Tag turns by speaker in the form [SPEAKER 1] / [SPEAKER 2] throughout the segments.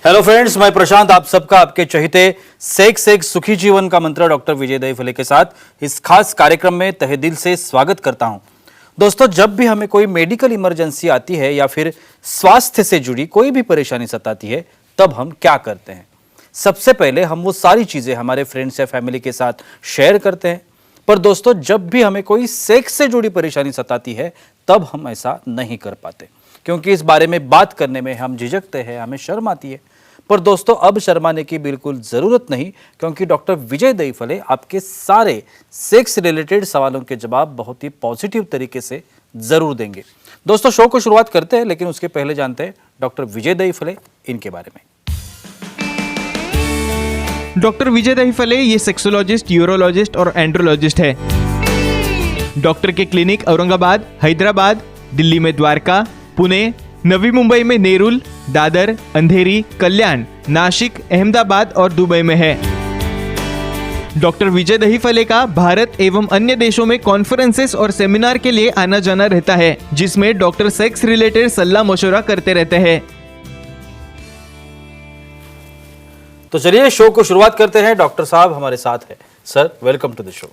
[SPEAKER 1] Hello friends, मैं प्रशांत आप सबका आपके चहेते सेक्स एक सुखी जीवन का मंत्र डॉक्टर विजय दहीफले के साथ इस खास कार्यक्रम में तहे दिल से स्वागत करता हूं। दोस्तों, जब भी हमें कोई मेडिकल इमरजेंसी आती है या फिर स्वास्थ्य से जुड़ी कोई भी परेशानी सताती है, तब हम क्या करते हैं? सबसे पहले हम वो सारी चीजें हमारे फ्रेंड्स या फैमिली के साथ शेयर करते हैं। पर दोस्तों, जब भी हमें कोई सेक्स से जुड़ी परेशानी सताती है, तब हम ऐसा नहीं कर पाते, क्योंकि इस बारे में बात करने में हम झिझकते हैं, हमें शर्म आती है। पर दोस्तों, अब शर्माने की बिल्कुल जरूरत नहीं, क्योंकि डॉक्टर विजय दहीफले आपके सारे सेक्स रिलेटेड सवालों के जवाब बहुत ही पॉजिटिव तरीके से जरूर देंगे। दोस्तों, शो को शुरुआत करते हैं, लेकिन उसके पहले जानते हैं डॉक्टर विजय दहीफले इनके बारे में।
[SPEAKER 2] डॉक्टर विजय दहीफले ये सेक्सोलॉजिस्ट, यूरोलॉजिस्ट और एंड्रोलॉजिस्ट है। डॉक्टर के क्लिनिक औरंगाबाद, हैदराबाद, दिल्ली में द्वारका, पुणे, नवी मुंबई में नेरुल, दादर, अंधेरी, कल्याण, नासिक, अहमदाबाद और दुबई में है। डॉक्टर विजय दहीफले का भारत एवं अन्य देशों में कॉन्फ्रेंसेस और सेमिनार के लिए आना जाना रहता है, जिसमें डॉक्टर सेक्स रिलेटेड सलाह मशवरा करते रहते हैं।
[SPEAKER 1] तो चलिए शो को शुरुआत करते हैं। डॉक्टर साहब हमारे साथ है। Sir, welcome to the show.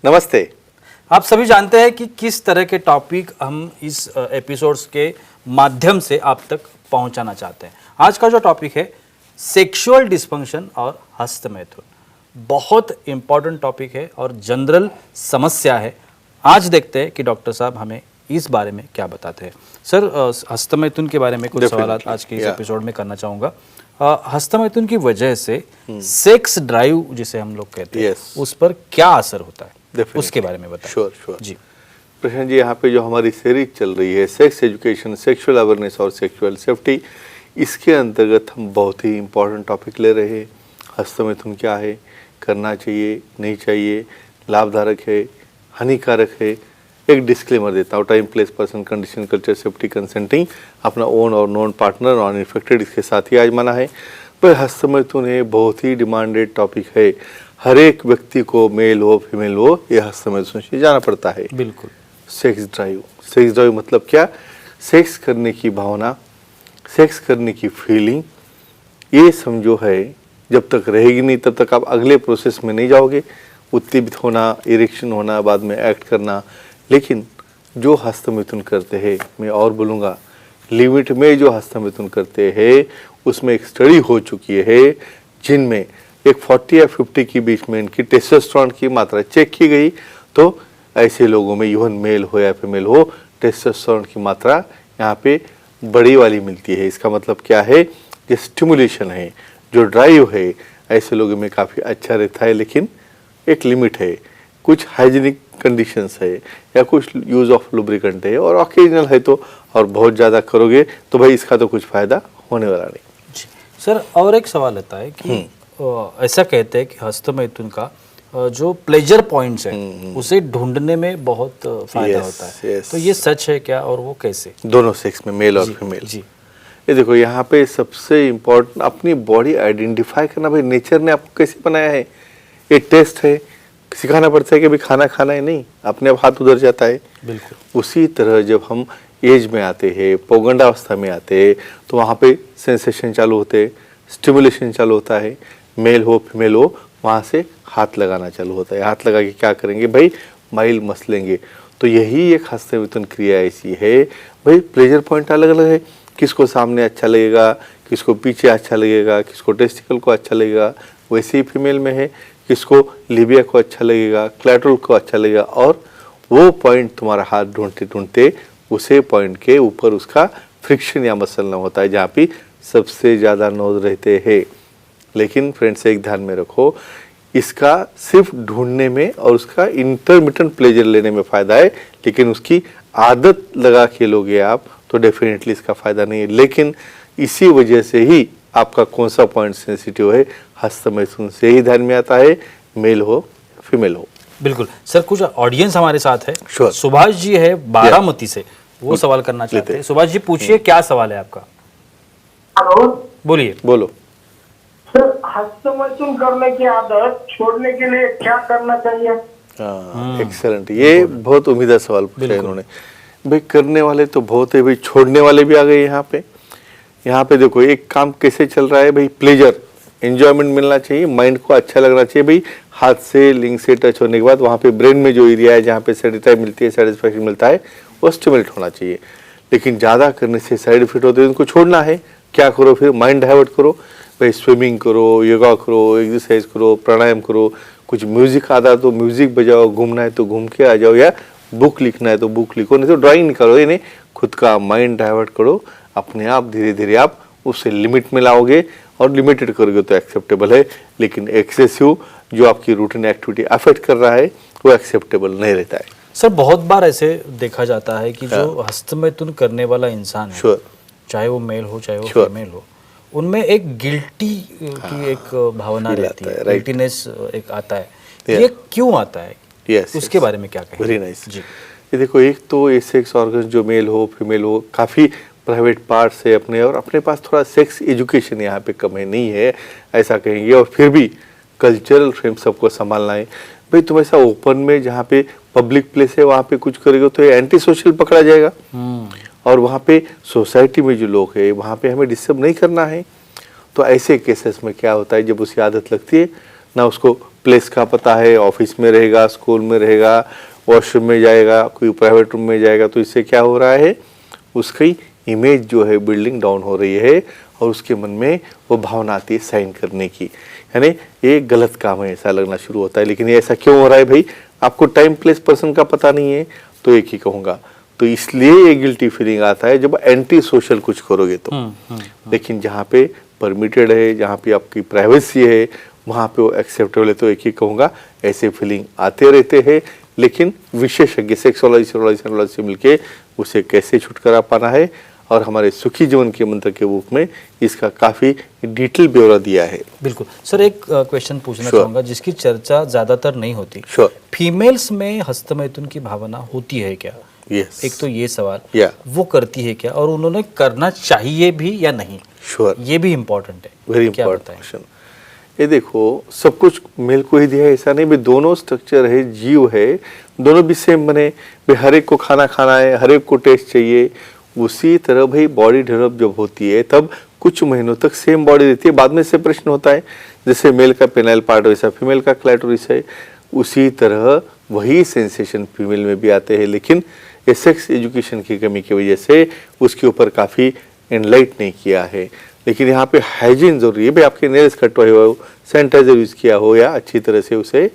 [SPEAKER 3] नमस्ते।
[SPEAKER 1] आप सभी जानते हैं कि किस तरह के टॉपिक हम इस एपिसोड्स के माध्यम से आप तक पहुंचाना चाहते हैं। आज का जो टॉपिक है सेक्सुअल डिस्फंक्शन और हस्तमैथुन, बहुत इंपॉर्टेंट टॉपिक है और जनरल समस्या है। आज देखते हैं कि डॉक्टर साहब हमें इस बारे में क्या बताते हैं। सर, हस्तमैथुन के बारे में कुछ सवाल आज के इस एपिसोड में करना चाहूँगा। हस्तमैथुन की वजह से सेक्स ड्राइव जिसे हम लोग कहते हैं, उस पर क्या असर होता है, उसके बारे में बताएं।
[SPEAKER 3] श्योर
[SPEAKER 1] जी
[SPEAKER 3] प्रशांत जी, यहाँ पे जो हमारी सीरीज चल रही है सेक्स एजुकेशन, सेक्सुअल अवेयरनेस और सेक्सुअल सेफ्टी, इसके अंतर्गत हम बहुत ही इम्पोर्टेंट टॉपिक ले रहे हैं। हस्तमैथुन क्या है, करना चाहिए नहीं चाहिए, लाभदायक है, हानिकारक है। एक डिस्क्लेमर देता हूँ, time, place, person, condition, culture, safety, consenting, अपना ओन और नॉन पार्टनर, नॉन इन्फेक्टेड, इसके साथ ही आजमाना है। पर हस्तमैथुन है बहुत ही डिमांडेड टॉपिक है। हर एक व्यक्ति को, मेल हो फीमेल हो, ये हस्तमैथुन से जाना पड़ता है।
[SPEAKER 1] बिल्कुल।
[SPEAKER 3] सेक्स ड्राइव मतलब क्या? सेक्स करने की भावना, सेक्स करने की फीलिंग, ये समझो है जब तक रहेगी नहीं तब तक आप अगले प्रोसेस में नहीं जाओगे। उत्तेजित होना, इरेक्शन होना, बाद में एक्ट करना। लेकिन जो हस्तमैथुन करते हैं, मैं और बोलूँगा, लिमिट में जो हस्तमैथुन करते हैं, उसमें एक स्टडी हो चुकी है जिनमें एक 40 या 50 के बीच में इनकी टेस्टोस्टेरोन की मात्रा चेक की गई। तो ऐसे लोगों में, इवन मेल हो या फीमेल हो, टेस्टोस्टेरोन की मात्रा यहाँ पे बड़ी वाली मिलती है। इसका मतलब क्या है? जो स्टिमुलेशन है, जो ड्राइव है, ऐसे लोगों में काफ़ी अच्छा रहता है। लेकिन एक लिमिट है, कुछ हाइजीनिक कंडीशंस है या कुछ यूज़ ऑफ लुब्रिकेंट है, और ऑकेजनल है तो, और बहुत ज़्यादा करोगे तो भाई इसका तो कुछ फ़ायदा होने वाला नहीं।
[SPEAKER 1] जी सर, और एक सवाल आता है कि ऐसा कहते हैं कि हस्तमैथुन का जो प्लेजर पॉइंट्स है उसे ढूंढने में बहुत फायदा होता है। तो ये सच है क्या, और वो कैसे?
[SPEAKER 3] दोनों सेक्स में, मेल और फीमेल।
[SPEAKER 1] जी,
[SPEAKER 3] ये देखो, यहाँ पे सबसे इम्पोर्टेंट अपनी बॉडी आइडेंटिफाई करना। भाई नेचर ने आपको कैसे बनाया है? ये टेस्ट है, सिखाना पड़ता है कि भाई खाना खाना है, नहीं, अपने आप हाथ उधर जाता है।
[SPEAKER 1] बिल्कुल।
[SPEAKER 3] उसी तरह जब हम एज में आते हैं, पौगंडावस्था में आते हैं, तो वहाँ पे सेंसेशन चालू होते हैं, स्टिमुलेशन चालू होता है। मेल हो फीमेल हो, वहाँ से हाथ लगाना चालू होता है। हाथ लगा के क्या करेंगे भाई? माइल मसलेंगे। तो यही एक हस्तमैथुन क्रिया ऐसी है। भाई प्लेजर पॉइंट अलग अलग है, किसको सामने अच्छा लगेगा, किसको पीछे अच्छा लगेगा, किसको टेस्टिकल को अच्छा लगेगा। वैसे ही फीमेल में है, किसको लिबिया को अच्छा लगेगा, क्लैटरल को अच्छा लगेगा। और वो पॉइंट तुम्हारा हाथ ढूंढते ढूंढते उसे पॉइंट के ऊपर उसका फ्रिक्शन या मसलना होता है, जहाँ पे सबसे ज़्यादा नोज रहते हैं। लेकिन फ्रेंड्स, एक ध्यान में रखो, इसका सिर्फ ढूंढने में और उसका इंटरमिटेंट प्लेजर लेने में फ़ायदा है, लेकिन उसकी आदत लगा के लोगे आप तो डेफिनेटली इसका फ़ायदा नहीं है। लेकिन इसी वजह से ही आपका कौन सा पॉइंट सेंसिटिव है, हस्तमैथुन से ही ध्यान में आता है, मेल हो फीमेल हो।
[SPEAKER 1] बिल्कुल। सर, कुछ ऑडियंस हमारे साथ है।
[SPEAKER 3] Sure.
[SPEAKER 1] सुभाष जी है बारामती से, वो सवाल करना चाहते हैं। सुभाष जी, पूछिए, क्या सवाल है आपका?
[SPEAKER 4] हेलो,
[SPEAKER 1] बोलिए।
[SPEAKER 3] बोलो।
[SPEAKER 4] सर, हस्तमैथुन करने की आदत छोड़ने के लिए क्या करना चाहिए?
[SPEAKER 3] एक्सेलेंट, ये बहुत उम्मीदा सवाल पूछा इन्होंने। भाई करने वाले तो बहुत है, भाई छोड़ने वाले भी आ गए यहाँ पे। यहाँ पे देखो एक काम कैसे चल रहा है भाई, प्लेजर एंजॉयमेंट मिलना चाहिए, माइंड को अच्छा लगना चाहिए भाई। हाथ से लिंग से टच होने के बाद वहाँ पे ब्रेन में जो एरिया है जहाँ पे सेटिस्फाई मिलती है, सेटिस्फैक्शन मिलता है, वो स्टिमुलेट होना चाहिए। लेकिन ज़्यादा करने से साइड इफेक्ट होते हैं, उनको छोड़ना है। क्या करो फिर, माइंड डाइवर्ट करो भाई, स्विमिंग करो, योगा करो, एक्सरसाइज करो, प्राणायाम करो, कुछ म्यूजिक आता है तो म्यूजिक बजाओ, घूमना है तो घूम के आ जाओ, या बुक लिखना है तो बुक लिखो, नहीं तो ड्राइंग निकालो। यानी खुद का माइंड डाइवर्ट करो, अपने आप धीरे धीरे आप उससे लिमिट में लाओगे, और लिमिटेड करोगे तो एक्सेप्टेबल है। लेकिन एक्सेसिव जो आपकी रूटीन एक्टिविटी अफेक्ट कर रहा है वो एक्सेप्टेबल नहीं रहता है।
[SPEAKER 1] सर बहुत बार ऐसे देखा जाता है कि जो हस्तमैथुन करने वाला इंसान है,
[SPEAKER 3] श्योर,
[SPEAKER 1] चाहे वो मेल हो चाहे वो
[SPEAKER 3] Sure.
[SPEAKER 1] फीमेल हो, उनमें एक गिल्टी की एक भावना
[SPEAKER 3] feel
[SPEAKER 1] रहती
[SPEAKER 3] आता
[SPEAKER 1] है,
[SPEAKER 3] है, right.
[SPEAKER 1] गिल्टीनेस एक आता है।
[SPEAKER 3] Yeah.
[SPEAKER 1] ये क्यों आता है?
[SPEAKER 3] यस,
[SPEAKER 1] उसके बारे में क्या कहें?
[SPEAKER 3] Very nice.
[SPEAKER 1] जी।
[SPEAKER 3] ये देखो, एक तो ये सेक्स ऑर्गन जो मेल हो फीमेल हो, काफ़ी प्राइवेट पार्ट्स है अपने, और अपने पास थोड़ा सेक्स एजुकेशन यहाँ पे कम है, नहीं है ऐसा कहेंगे। और फिर भी कल्चरल फ्रेम सबको संभालना है भाई। तुम ऐसा ओपन में जहाँ पे पब्लिक प्लेस है वहाँ पे कुछ करेगा तो ये एंटी सोशल पकड़ा जाएगा, और वहाँ पे सोसाइटी में जो लोग हैं वहाँ पे हमें डिस्टर्ब नहीं करना है। तो ऐसे केसेस में क्या होता है, जब उसकी आदत लगती है ना, उसको प्लेस का पता है, ऑफिस में रहेगा, स्कूल में रहेगा, वॉशरूम में जाएगा, कोई प्राइवेट रूम में जाएगा, तो इससे क्या हो रहा है, उसकी इमेज जो है बिल्डिंग डाउन हो रही है, और उसके मन में वो भावना आती है साइन करने की, यानी ये गलत काम है ऐसा लगना शुरू होता है। लेकिन ये ऐसा क्यों हो रहा है भाई, आपको टाइम प्लेस पर्सन का पता नहीं है, तो एक ही कहूँगा, तो इसलिए ये गिल्टी फीलिंग आता है जब एंटी सोशल कुछ करोगे तो। लेकिन जहाँ पे परमिटेड है, जहाँ पे आपकी प्राइवेसी है, वहाँ पे वो एक्सेप्टेबल है, तो एक ही कहूँगा ऐसे फीलिंग आते रहते हैं। लेकिन विशेषज्ञ सेक्सोलॉजी से मिलके उसे कैसे छुटकारा पाना है, और हमारे सुखी जीवन के मंत्र के रूप में इसका काफ़ी डिटेल ब्यौरा दिया है।
[SPEAKER 1] बिल्कुल सर, एक क्वेश्चन पूछना चाहूंगा जिसकी चर्चा ज्यादातर नहीं होती।
[SPEAKER 3] Sure.
[SPEAKER 1] फीमेल्स में हस्तमैथुन की भावना होती है क्या?
[SPEAKER 3] Yes.
[SPEAKER 1] एक तो ये सवाल,
[SPEAKER 3] Yeah.
[SPEAKER 1] वो करती है क्या, और उन्होंने करना चाहिए भी या नहीं?
[SPEAKER 3] श्योर,
[SPEAKER 1] ये भी इम्पोर्टेंट है।
[SPEAKER 3] वेरी
[SPEAKER 1] क्या
[SPEAKER 3] इंपॉर्टेंट
[SPEAKER 1] बताएं?
[SPEAKER 3] क्वेश्चन। ये देखो, सब कुछ मेल को ही दिया है ऐसा नहीं भाई, दोनों स्ट्रक्चर है, जीव है, दोनों भी सेम बने भाई। हर एक को खाना खाना है, हर एक को टेस्ट चाहिए। उसी तरह भाई बॉडी डेवलप जब होती है तब कुछ महीनों तक सेम बॉडी रहती है, बाद में सेपरेशन होता है। जैसे मेल का पेनाइल पार्ट वैसा फीमेल का क्लैटोरिस है, उसी तरह वही सेंसेशन फीमेल में भी आते हैं। लेकिन ये सेक्स एजुकेशन की कमी की वजह से उसके ऊपर काफ़ी एनलाइट नहीं किया है। लेकिन यहाँ पे हाइजीन जरूरी है भाई, आपके नेल्स कटवाए हो, सैनिटाइजर यूज़ किया हो, या अच्छी तरह से उसे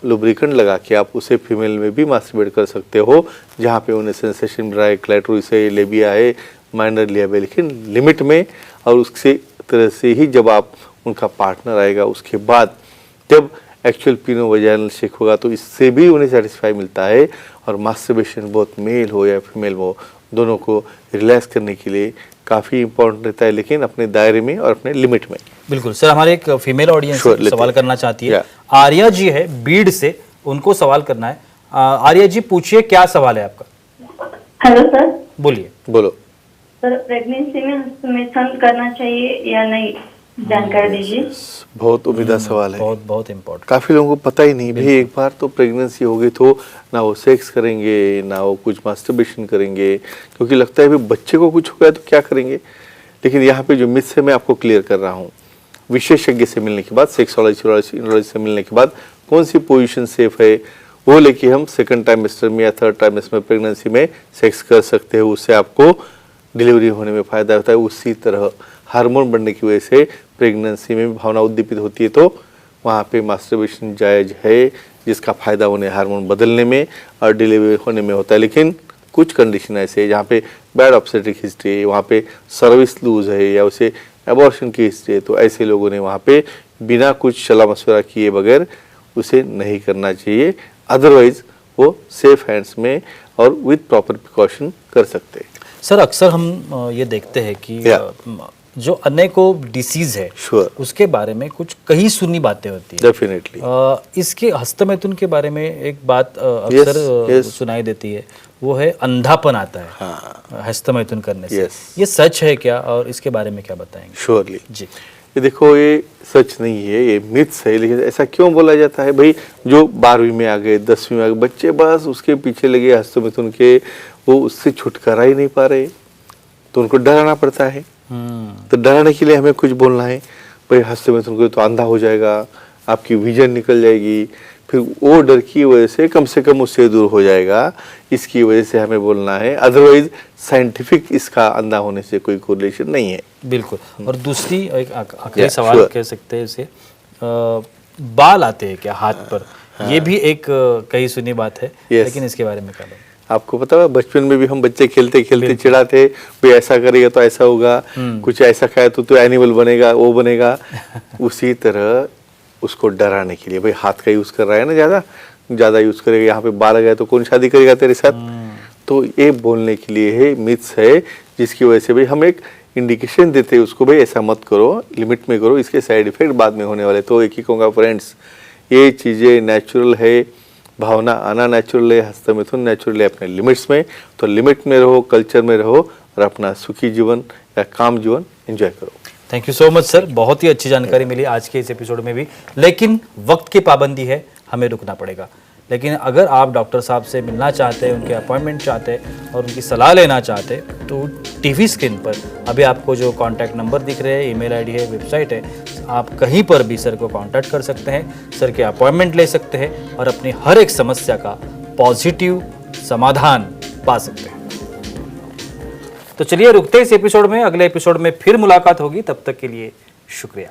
[SPEAKER 3] लुब्रिकेंट लगा के आप उसे फीमेल में भी मास्टरबेट कर सकते हो, जहाँ पे उन्हें सेंसेशन मिल रहा है, क्लैटोरिस है, लेबिया है, माइनर लिया है, लेकिन लिमिट में। और उससे तरह से ही जब आप उनका पार्टनर आएगा, उसके बाद जब एक्चुअल पीनो वजाइनल शेक होगा, तो इससे भी उन्हें सेटिस्फाई मिलता है। और मास्टरबेशन बहुत मेल हो या फीमेल हो, दोनों को रिलैक्स करने के लिए काफ़ी इंपॉर्टेंट रहता है, लेकिन अपने दायरे में और अपने लिमिट में।
[SPEAKER 1] बिल्कुल सर, हमारे एक फीमेल ऑडियंस सवाल करना चाहती है। आर्या जी है बीड़ से, उनको सवाल करना है। आर्या जी पूछिए, क्या सवाल है आपका?
[SPEAKER 5] Hello sir.
[SPEAKER 1] बोलिए।
[SPEAKER 3] बोलो।
[SPEAKER 5] सर, प्रेगनेंसी में हस्तमैथुन करना चाहिए या नहीं, जानकारी दीजिए।
[SPEAKER 3] बहुत उम्मीदा सवाल है,
[SPEAKER 1] बहुत बहुत इम्पोर्टेंट।
[SPEAKER 3] काफ़ी लोगों को पता ही नहीं भाई। एक बार तो प्रेगनेंसी हो गई तो ना वो सेक्स करेंगे, ना वो कुछ मास्टरबेशन करेंगे, क्योंकि लगता है भाई बच्चे को कुछ हो गया तो क्या करेंगे। लेकिन यहाँ पे जो मिथ्स है मैं आपको क्लियर कर रहा हूँ। विशेषज्ञ से मिलने के बाद, सेक्सोलॉजी से मिलने के बाद कौन सी पोजीशन सेफ है, वो लेके हम सेकंड टाइमेस्टर में या थर्ड टाइमेस्टर में प्रेगनेंसी में सेक्स कर सकते हो। उससे आपको डिलीवरी होने में फ़ायदा होता है। उसी तरह हार्मोन बढ़ने की वजह से प्रेगनेंसी में भावना उद्दीपित होती है, तो वहाँ पे मास्टरबेशन जायज़ है, जिसका फ़ायदा उन्हें हार्मोन बदलने में और डिलीवरी होने में होता है। लेकिन कुछ कंडीशन ऐसे है जहाँ पे बैड ऑब्स्टेट्रिक हिस्ट्री है, वहाँ पे सर्विस लूज है, या उसे एबॉर्शन की हिस्ट्री है, तो ऐसे लोगों ने वहाँ पे बिना कुछ सलाह मशवरा किए बगैर उसे नहीं करना चाहिए। अदरवाइज वो सेफ हैंड्स में और विद प्रॉपर प्रिकॉशन कर सकते हैं।
[SPEAKER 1] सर, अक्सर हम ये देखते हैं कि जो अनेकों डिसीज है,
[SPEAKER 3] Sure.
[SPEAKER 1] उसके बारे में कुछ कहीं सुनी बातें होती है।
[SPEAKER 3] डेफिनेटली।
[SPEAKER 1] इसके हस्तमैथुन के बारे में एक बात अक्सर सुनाई देती है, वो है अंधापन आता है।
[SPEAKER 3] हाँ।
[SPEAKER 1] हस्तमैथुन करने से।
[SPEAKER 3] Yes.
[SPEAKER 1] ये सच है क्या, और इसके बारे में क्या बताएंगे?
[SPEAKER 3] श्योरली
[SPEAKER 1] जी।
[SPEAKER 3] ये देखो, ये सच नहीं है, ये मिथ्स है। लेकिन ऐसा क्यों बोला जाता है भाई, जो 12वीं में आ गए, 10वीं में आ गए बच्चे, बस उसके पीछे लगे हस्तमैथुन के, वो उससे छुटकारा ही नहीं पा रहे, तो उनको डराना पड़ता है। तो डराने के लिए हमें कुछ बोलना है, भाई हंसते में तुमको तो अंधा हो जाएगा, आपकी विजन निकल जाएगी, फिर वो डर की वजह से कम उससे दूर हो जाएगा, इसकी वजह से हमें बोलना है। अदरवाइज साइंटिफिक इसका अंधा होने से कोई कोरिलेशन नहीं है।
[SPEAKER 1] बिल्कुल। और दूसरी एक आखिरी
[SPEAKER 3] Yeah,
[SPEAKER 1] सवाल
[SPEAKER 3] sure.
[SPEAKER 1] कह सकते हैं इसे, बाल आते हैं क्या हाथ पर? ये भी एक कही सुनी बात है,
[SPEAKER 3] Yes.
[SPEAKER 1] लेकिन इसके बारे में क्या बोलें?
[SPEAKER 3] आपको पता है बचपन में भी हम बच्चे खेलते खेलते चिढ़ाते, भाई ऐसा करेगा तो ऐसा होगा, कुछ ऐसा खाया तो एनिमल बनेगा, वो बनेगा। उसी तरह उसको डराने के लिए, भाई हाथ का यूज कर रहा है ना, ज्यादा यूज करेगा, यहाँ पे बाल आ गया तो कौन शादी करेगा तेरे साथ। तो ये बोलने के लिए है, मिथ्स है, जिसकी वजह से भाई हम एक इंडिकेशन देते हैं उसको, भाई ऐसा मत करो, लिमिट में करो, इसके साइड इफेक्ट बाद में होने वाले। तो एक ही कहूँगा फ्रेंड्स, ये चीजें नेचुरल है, भावना आना नेचुरल है, हस्तमिथुन नेचुरल है अपने लिमिट्स में। तो लिमिट में रहो, कल्चर में रहो और अपना सुखी जीवन या काम जीवन एंजॉय करो।
[SPEAKER 1] Thank you so much sir, बहुत ही अच्छी जानकारी मिली आज के इस एपिसोड में भी। लेकिन वक्त की पाबंदी है, हमें रुकना पड़ेगा। लेकिन अगर आप डॉक्टर साहब से मिलना चाहते हैं, उनके अपॉइंटमेंट चाहते हैं और उनकी सलाह लेना चाहते हैं, तो टीवी स्क्रीन पर अभी आपको जो कॉन्टैक्ट नंबर दिख रहे हैं, ईमेल आईडी है, वेबसाइट है, आप कहीं पर भी सर को कांटेक्ट कर सकते हैं, सर के अपॉइंटमेंट ले सकते हैं और अपनी हर एक समस्या का पॉजिटिव समाधान पा सकते हैं। तो चलिए रुकते हैं इस एपिसोड में, अगले एपिसोड में फिर मुलाकात होगी, तब तक के लिए शुक्रिया।